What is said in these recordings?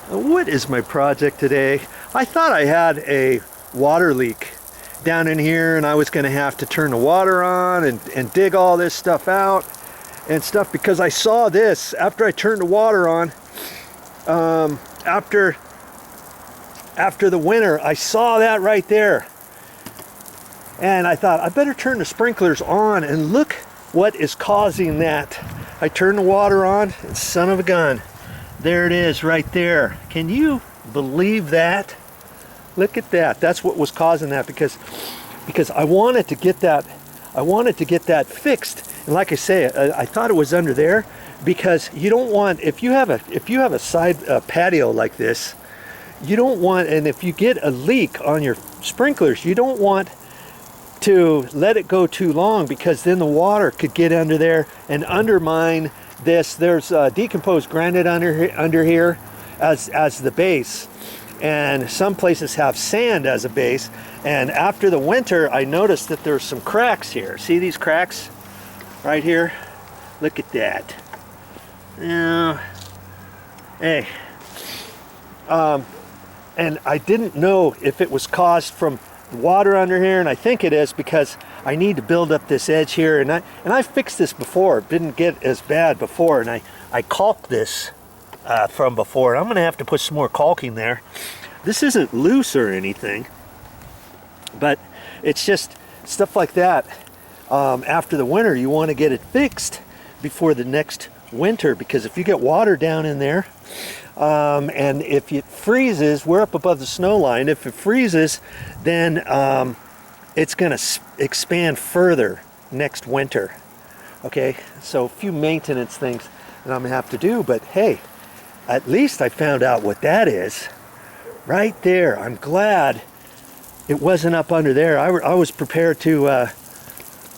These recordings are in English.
What is my project today? I thought I had a water leak down in here and I was going to have to turn the water on and dig all this stuff out and stuff, because I saw this after I turned the water on. After the winter, I saw that right there. And I thought, I better turn the sprinklers on, and look what is causing that. I turned the water on, and son of a gun, there it is right there. Can you believe that? Look at that. That's what was causing that, because I wanted to get that fixed. And like I say, I thought it was under there, because you don't want, if you have a side patio like this, you don't want, and if you get a leak on your sprinklers, you don't want to let it go too long, because then the water could get under there and undermine this. There's decomposed granite under here as the base, and some places have sand as a base. And after the winter, I noticed that there's some cracks here. See these cracks right here? Look at that. Now, hey, and I didn't know if it was caused from water under here, and I think it is, because I need to build up this edge here, and I fixed this before. It didn't get as bad before, and I caulked this from before. I'm gonna have to put some more caulking there. This isn't loose or anything, but it's just stuff like that. After the winter, you want to get it fixed before the next winter, because if you get water down in there, and if it freezes, we're up above the snow line, if it freezes, then it's going to expand further next winter. Okay, so a few maintenance things that I'm going to have to do, but hey, at least I found out what that is right there. I'm glad it wasn't up under there. I was prepared to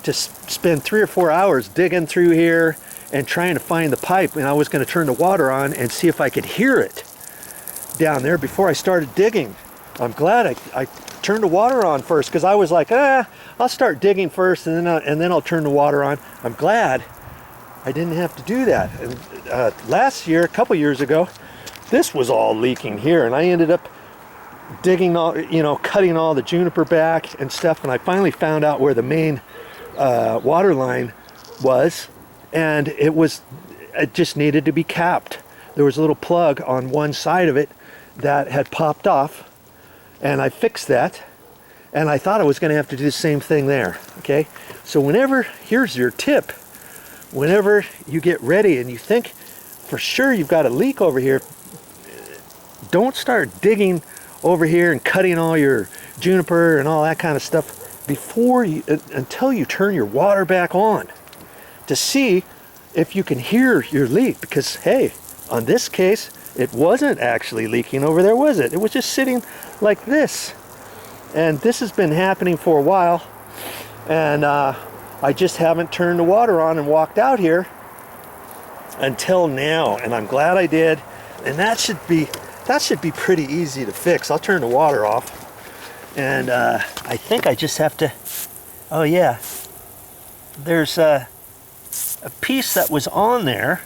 spend 3 or 4 hours digging through here and trying to find the pipe, and I was going to turn the water on and see if I could hear it down there before I started digging. I'm glad I turned the water on first, because I was like, I'll start digging first and then I'll turn the water on. I'm glad I didn't have to do that. And last year, a couple years ago, this was all leaking here, and I ended up digging all, cutting all the juniper back and stuff, and I finally found out where the main water line was. And it just needed to be capped. There was a little plug on one side of it that had popped off, and I fixed that, and I thought I was going to have to do the same thing there. Okay, so here's your tip: whenever you get ready and you think for sure you've got a leak over here, don't start digging over here and cutting all your juniper and all that kind of stuff until you turn your water back on, to see if you can hear your leak. Because hey, on this case, it wasn't actually leaking over there, was it? It was just sitting like this, and this has been happening for a while, and I just haven't turned the water on and walked out here until now, and I'm glad I did. And that should be pretty easy to fix. I'll turn the water off, and I think I just have to, oh yeah, there's a piece that was on there,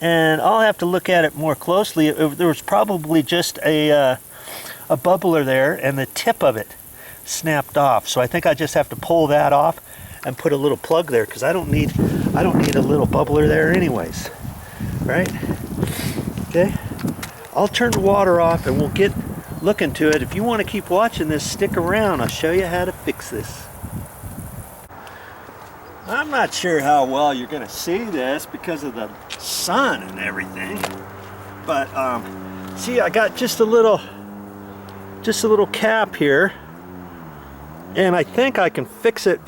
and I'll have to look at it more closely. There was probably just a bubbler there, and the tip of it snapped off. So I think I just have to pull that off and put a little plug there, because I don't need a little bubbler there anyways, right? Okay, I'll turn the water off and we'll get looking to it. If you want to keep watching this, stick around. I'll show you how to fix this. I'm not sure how well you're going to see this because of the sun and everything, but see, I got just a little cap here, and I think I can fix it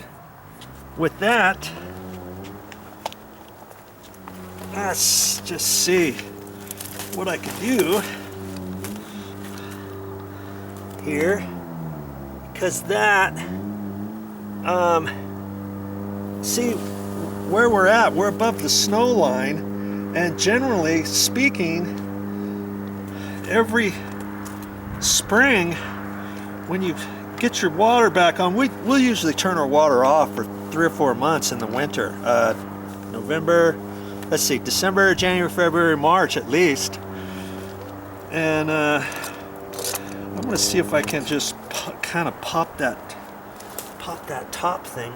with that. Let's just see what I can do here, because that see where we're at, we're above the snow line, and generally speaking, every spring when you get your water back on, we'll usually turn our water off for 3 or 4 months in the winter. November, let's see, December, January, February, March at least. And I'm going to see if I can just kind of pop that top thing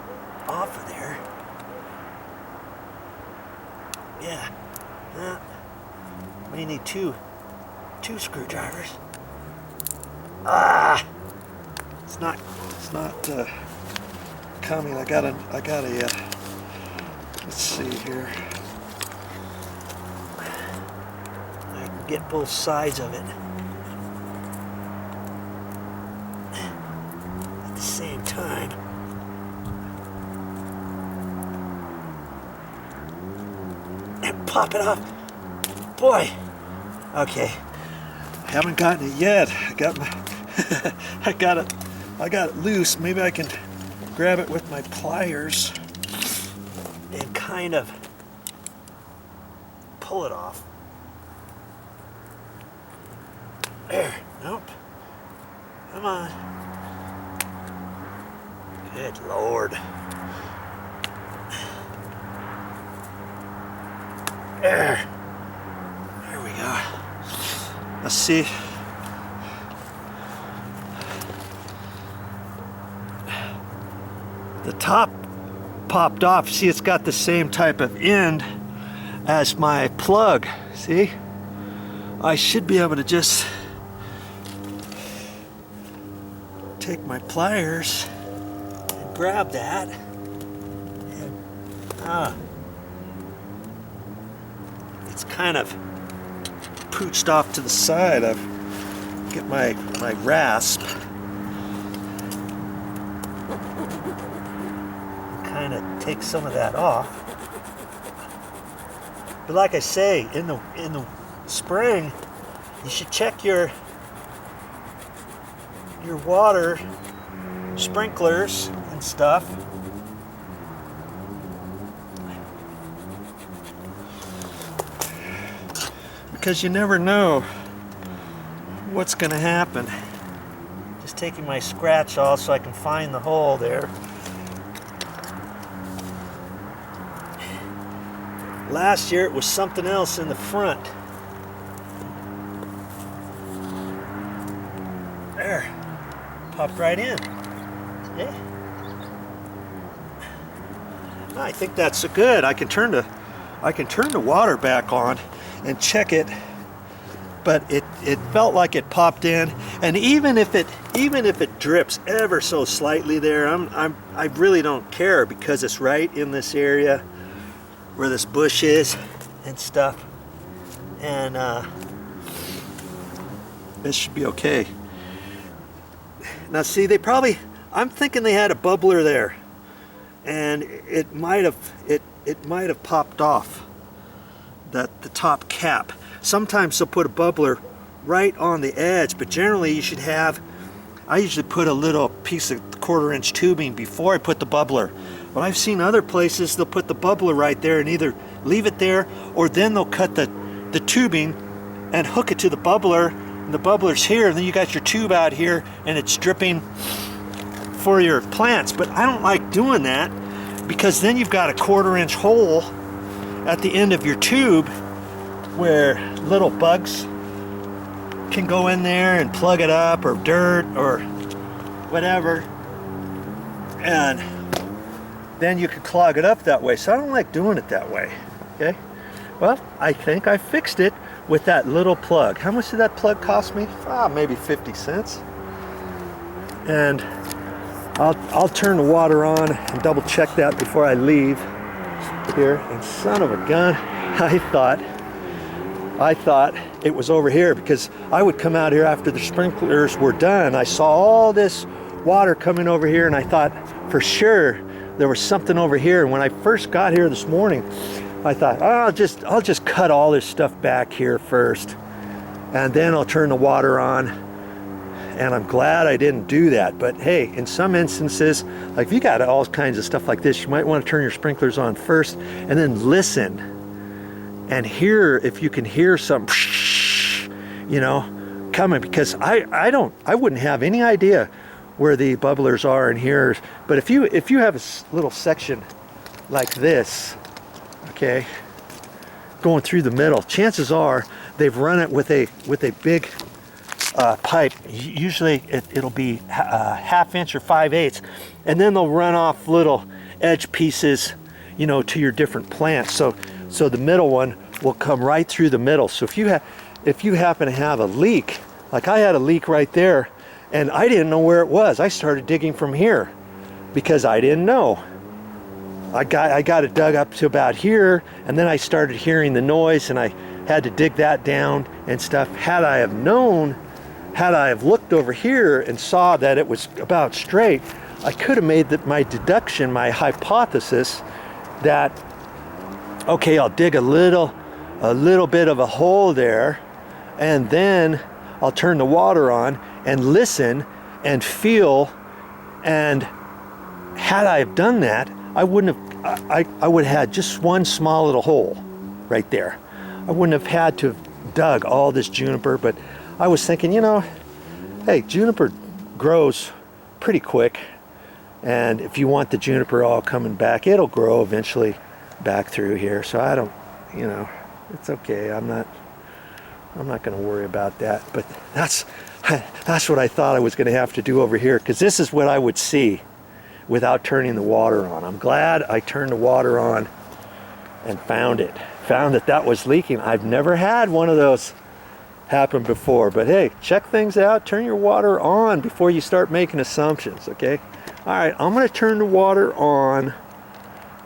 off of there. Yeah. May need two screwdrivers. Ah, it's not coming. I gotta let's see here. I can get both sides of it at the same time. And pop it off. Boy. Okay. I haven't gotten it yet. I got my I got it loose. Maybe I can grab it with my pliers and kind of pull it off. There. Nope. Come on. Good Lord. There. There we go. Let's see. The top popped off. See, it's got the same type of end as my plug. See? I should be able to just take my pliers and grab that. And, it's kind of pooched off to the side. I've get my rasp. Kind of take some of that off. But like I say, in the spring, you should check your water sprinklers and stuff. Because you never know what's going to happen. Just taking my scratch off so I can find the hole there. Last year it was something else in the front. There. Popped right in. See? I think that's good. I can turn the water back on and check it, but it felt like it popped in. And even if it drips ever so slightly there, I really don't care, because it's right in this area where this bush is and stuff, and this should be okay. Now see, I'm thinking they had a bubbler there, and it might have popped off the top cap. Sometimes they'll put a bubbler right on the edge, but generally you should have, I usually put a little piece of 1/4-inch tubing before I put the bubbler. But I've seen other places they'll put the bubbler right there and either leave it there, or then they'll cut the tubing and hook it to the bubbler, and the bubbler's here, and then you got your tube out here and it's dripping for your plants. But I don't like doing that, because then you've got a 1/4-inch hole at the end of your tube where little bugs can go in there and plug it up, or dirt or whatever, and then you could clog it up that way. So I don't like doing it that way. Okay, well, I think I fixed it with that little plug. How much did that plug cost me? Maybe 50 cents. And I'll turn the water on and double check that before I leave here. And son of a gun, I thought it was over here, because I would come out here after the sprinklers were done. I saw all this water coming over here, and I thought for sure there was something over here. And when I first got here this morning, I thought, I'll just cut all this stuff back here first, and then I'll turn the water on. And I'm glad I didn't do that. But hey, in some instances, like if you got all kinds of stuff like this, you might want to turn your sprinklers on first and then listen and hear if you can hear some, you know, coming, because I wouldn't have any idea where the bubblers are in here. But if you have a little section like this, okay, going through the middle, chances are they've run it with a big pipe. Usually it'll be ½ inch or 5/8, and then they'll run off little edge pieces, you know, to your different plants. So the middle one will come right through the middle. So if you happen to have a leak, like I had a leak right there, and I didn't know where it was. I started digging from here because I didn't know. I got it dug up to about here, and then I started hearing the noise, and I had to dig that down and stuff. Had I have known, had I have looked over here and saw that it was about straight, I could have made my deduction, my hypothesis, that okay, I'll dig a little bit of a hole there, and then I'll turn the water on and listen and feel. And had I have done that, I wouldn't have, I would have had just one small little hole right there. I wouldn't have had to have dug all this juniper. But I was thinking, you know, hey, juniper grows pretty quick, and if you want the juniper all coming back, it'll grow eventually back through here. So I don't, you know, it's okay. I'm not going to worry about that. But that's what I thought I was going to have to do over here, because this is what I would see without turning the water on. I'm glad I turned the water on and found that was leaking. I've never had one of those happen before, but hey, check things out. Turn your water on before you start making assumptions, okay? All right, I'm going to turn the water on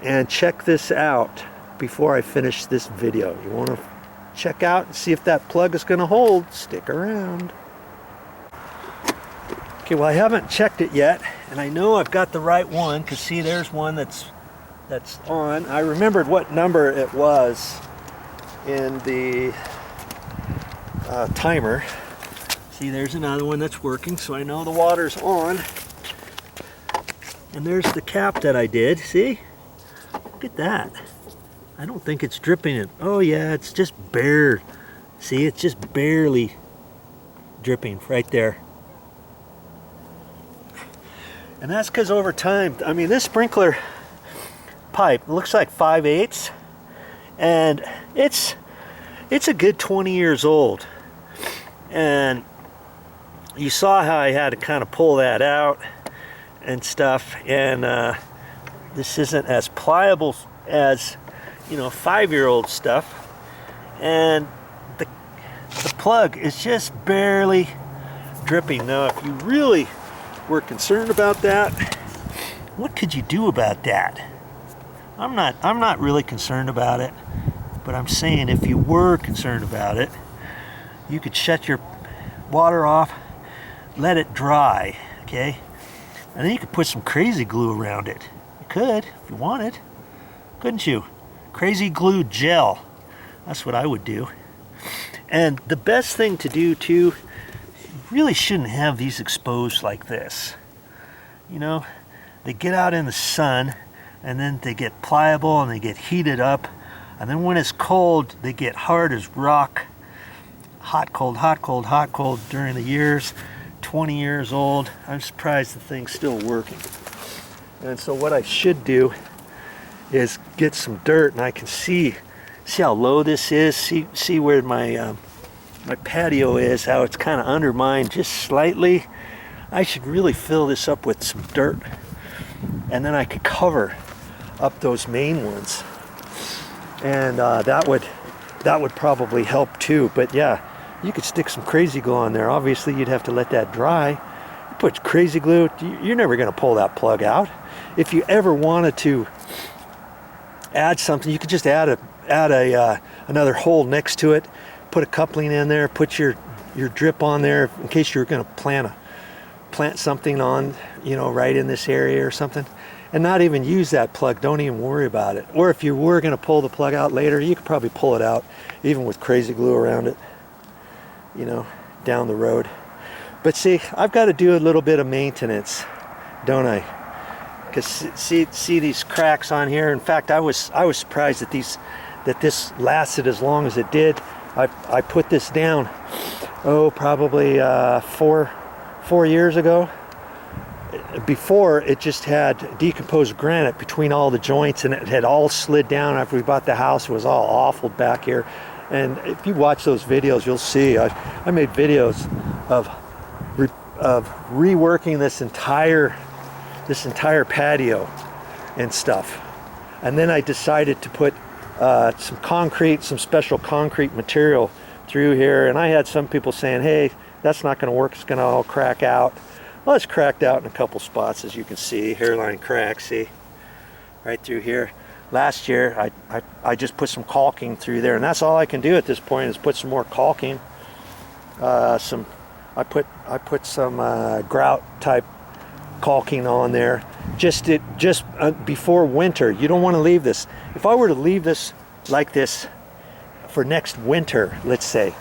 and check this out before I finish this video. You want to check out and see if that plug is going to hold? Stick around. Okay, well, I haven't checked it yet, and I know I've got the right one, because see, there's one that's on. I remembered what number it was in the timer. See, there's another one that's working, so I know the water's on. And there's the cap that I did. See? Look at that. I don't think it's dripping it. Oh yeah, it's just bare. See, it's just barely dripping right there. And that's because over time, I mean, this sprinkler pipe looks like 5/8, and it's a good 20 years old. And you saw how I had to kind of pull that out and stuff, and this isn't as pliable as, you know, 5-year-old stuff. And the plug is just barely dripping. Now, if you really were concerned about that, what could you do about that? I'm not really concerned about it, but I'm saying if you were concerned about it, you could shut your water off, let it dry, okay? And then you could put some crazy glue around it. You could, if you wanted, couldn't you? Crazy glue gel. That's what I would do. And the best thing to do too, you really shouldn't have these exposed like this. You know, they get out in the sun, and then they get pliable and they get heated up, and then when it's cold, they get hard as rock. Hot, cold, hot, cold, hot, cold during the years. 20 years old. I'm surprised the thing's still working. And so what I should do is get some dirt, and I can see how low this is. See where my patio is, how it's kind of undermined just slightly. I should really fill this up with some dirt, and then I could cover up those main ones, and that would probably help too. But yeah, you could stick some crazy glue on there. Obviously you'd have to let that dry. You put crazy glue, you're never going to pull that plug out. If you ever wanted to add something, you could just add another hole next to it, put a coupling in there, put your drip on there in case you're going to plant something on, you know, right in this area or something, and not even use that plug. Don't even worry about it. Or if you were going to pull the plug out later, you could probably pull it out even with crazy glue around it, you know, down the road. But see, I've got to do a little bit of maintenance, don't I? Because see these cracks on here. In fact, I was surprised that this lasted as long as it did. I put this down, probably 4 years ago. Before, it just had decomposed granite between all the joints, and it had all slid down after we bought the house. It was all awful back here. And if you watch those videos, you'll see I made videos of reworking this entire patio and stuff. And then I decided to put some special concrete material through here. And I had some people saying, hey, that's not going to work, it's going to all crack out. Well, it's cracked out in a couple spots, as you can see. Hairline crack, see? Right through here. Last year, I just put some caulking through there, and that's all I can do at this point is put some more caulking. I put some grout type caulking on there, just before winter. You don't want to leave this. If I were to leave this like this for next winter, let's say,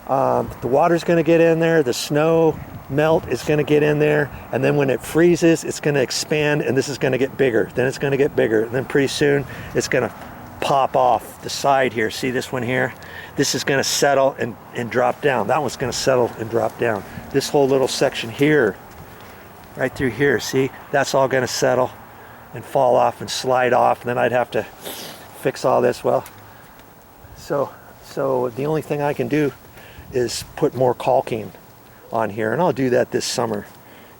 the water's going to get in there, the snow melt is going to get in there, and then when it freezes, it's going to expand, and this is going to get bigger, then it's going to get bigger, and then pretty soon it's going to pop off the side here. See this one here? This is going to settle and drop down. That one's going to settle and drop down. This whole little section here, right through here, see, that's all going to settle and fall off and slide off, and then I'd have to fix all this. Well, so the only thing I can do is put more caulking on here, and I'll do that this summer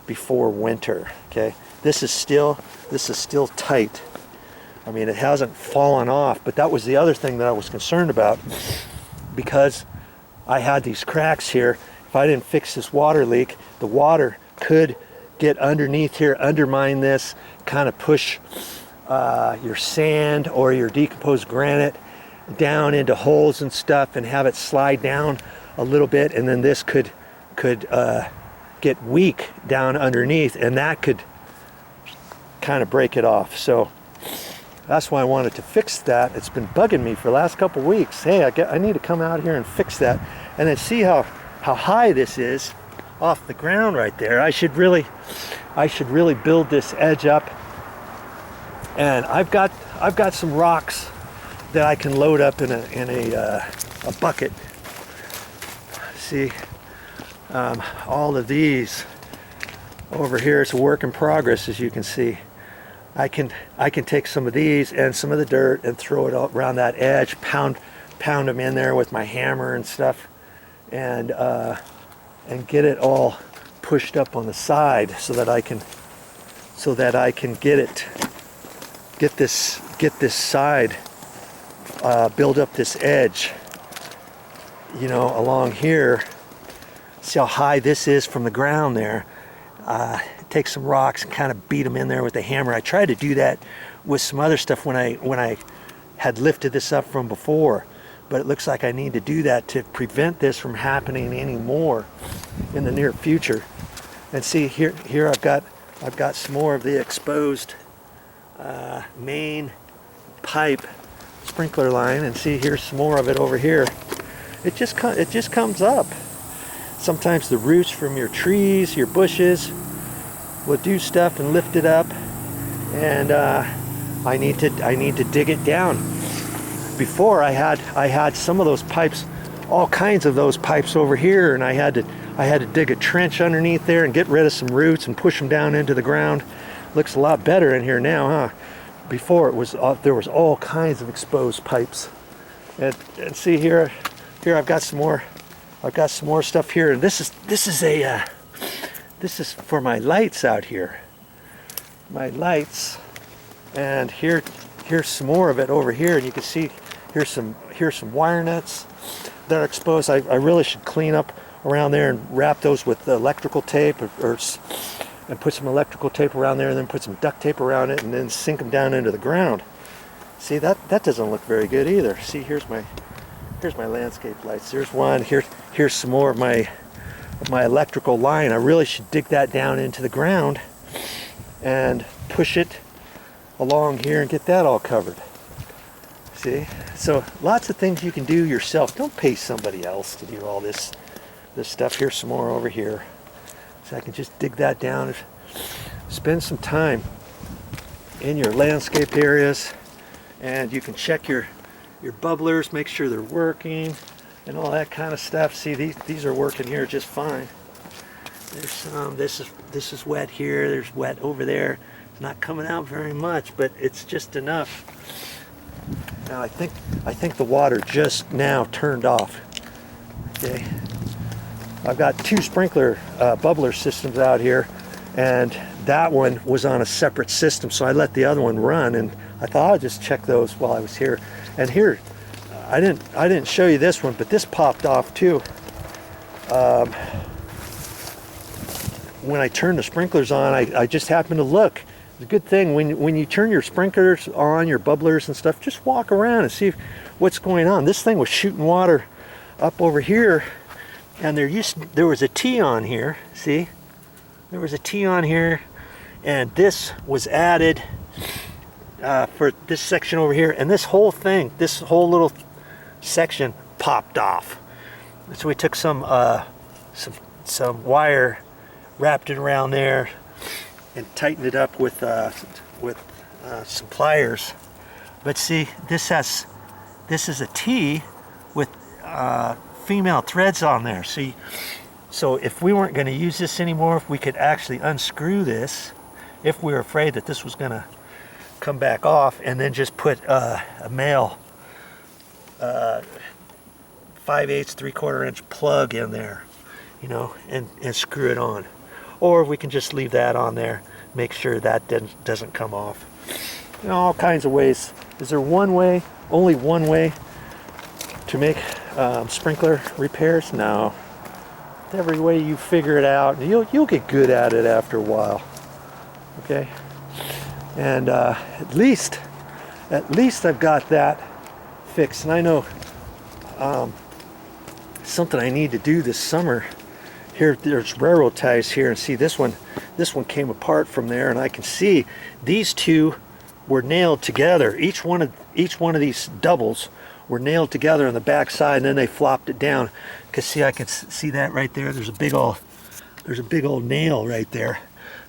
before winter. Okay, this is still tight. I mean, it hasn't fallen off, but that was the other thing that I was concerned about, because I had these cracks here. If I didn't fix this water leak, the water could get underneath here, undermine this, kind of push your sand or your decomposed granite down into holes and stuff and have it slide down a little bit, and then this could get weak down underneath, and that could kind of break it off. So that's why I wanted to fix that. It's been bugging me for the last couple weeks. Hey, I need to come out here and fix that, and then see how high this is off the ground right there. I should really build this edge up, and I've got some rocks that I can load up in a bucket. See, all of these over here, it's a work in progress, as you can see. I can take some of these and some of the dirt and throw it all around that edge, pound them in there with my hammer and stuff, and get it all pushed up on the side so that I can get this side, build up this edge, you know, along here. See how high this is from the ground there. Take some rocks and kind of beat them in there with the hammer. I tried to do that with some other stuff when I had lifted this up from before, but it looks like I need to do that to prevent this from happening anymore in the near future. And see here I've got some more of the exposed main pipe sprinkler line, and see here's some more of it over here. It just comes up. Sometimes the roots from your trees, your bushes, will do stuff and lift it up, and I need to dig it down. Before I had some of those pipes, all kinds of those pipes over here, and I had to dig a trench underneath there and get rid of some roots and push them down into the ground. Looks a lot better in here now, huh? Before it was there was all kinds of exposed pipes. And see here I've got some more stuff here, and this is for my lights out here. My lights, and here's some more of it over here, and you can see here's some wire nuts that are exposed. I really should clean up around there and wrap those with the electrical tape, and put some electrical tape around there, and then put some duct tape around it, and then sink them down into the ground. See, that doesn't look very good either. See, here's my landscape lights. There's one. Here's some more of my electrical line. I really should dig that down into the ground and push it along here and get that all covered. See? So lots of things you can do yourself. Don't pay somebody else to do all this stuff. Here's some more over here. So I can just dig that down. Spend some time in your landscape areas, and you can check your bubblers, make sure they're working, and all that kind of stuff. See, these are working here just fine. There's some. This is wet here. There's wet over there. It's not coming out very much, but it's just enough. Now I think the water just now turned off. Okay, I've got 2 sprinkler bubbler systems out here, and that one was on a separate system, so I let the other one run, and I thought I'd just check those while I was here. And here, I didn't show you this one, but this popped off too. When I turned the sprinklers on, I just happened to look. It's a good thing when you turn your sprinklers on, your bubblers and stuff, just walk around and see what's going on. This thing was shooting water up over here, and there was a T on here. See, there was a T on here, and this was added for this section over here, and this whole thing, this whole little section popped off. So we took some wire, wrapped it around there, and tightened it up with some pliers. But see, this is a T with female threads on there. See, so if we weren't going to use this anymore, if we could actually unscrew this, if we were afraid that this was going to come back off, and then just put a male 5/8, 3/4 inch plug in there, you know, and screw it on. Or we can just leave that on there, make sure that doesn't come off. You know, all kinds of ways. Is there one way, only one way to make sprinkler repairs? No. Every way you figure it out, you'll get good at it after a while. Okay, and at least I've got that fixed. And I know something I need to do this summer. Here, there's railroad ties here, and see this one came apart from there, and I can see these two were nailed together. Each one of these doubles were nailed together on the back side, and then they flopped it down. Cause see, I can see that right there. There's a big old nail right there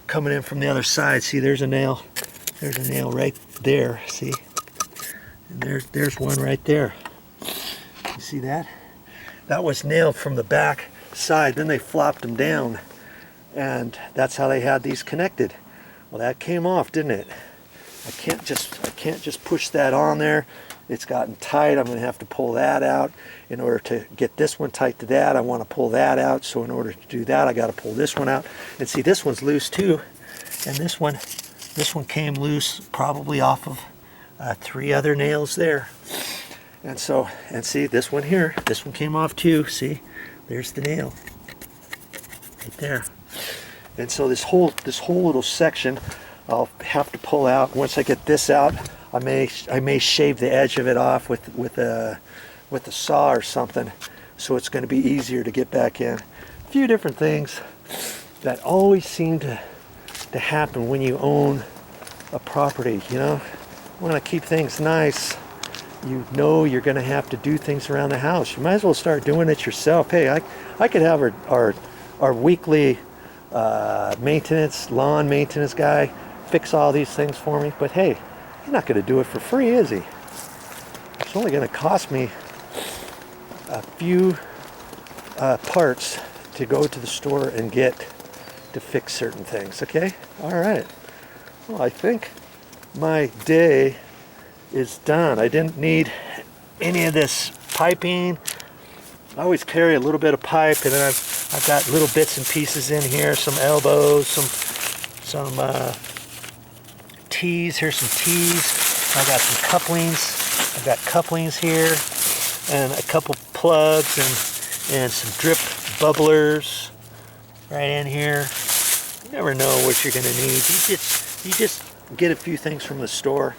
coming in from the other side. See, there's a nail. There's a nail right there. See, and there's one right there. You see that? That was nailed from the back side. Then they flopped them down, and that's how they had these connected. Well, that came off, didn't it? I can't just push that on there. It's gotten tight. I'm going to have to pull that out. In order to get this one tight to that, I want to pull that out. So in order to do that, I got to pull this one out. And see, this one's loose too. And this one came loose probably off of 3 other nails there. And so, and see, this one here, this one came off too. See, there's the nail right there. And so this whole little section, I'll have to pull out. Once I get this out, I may shave the edge of it off with a saw or something, so it's going to be easier to get back in. A few different things that always seem to happen when you own a property. You know, you want to keep things nice. You know you're going to have to do things around the house. You might as well start doing it yourself. Hey, I could have our weekly lawn maintenance guy fix all these things for me, but hey, he's not going to do it for free, is he? It's only going to cost me a few parts to go to the store and get to fix certain things. Okay, all right. Well, I think my day is done. I didn't need any of this piping. I always carry a little bit of pipe, and then I've got little bits and pieces in here, some elbows, some T's. Here's some T's. I got some couplings. I've got couplings here, and a couple plugs, and some drip bubblers right in here. You never know what you're going to need. You just get a few things from the store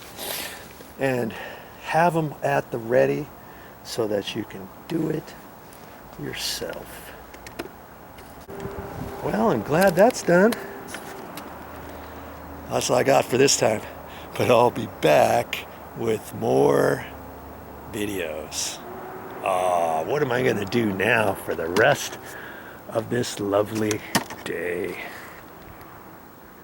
and have them at the ready so that you can do it yourself. Well, I'm glad that's done. That's all I got for this time, but I'll be back with more videos. What am I going to do now for the rest of this lovely day?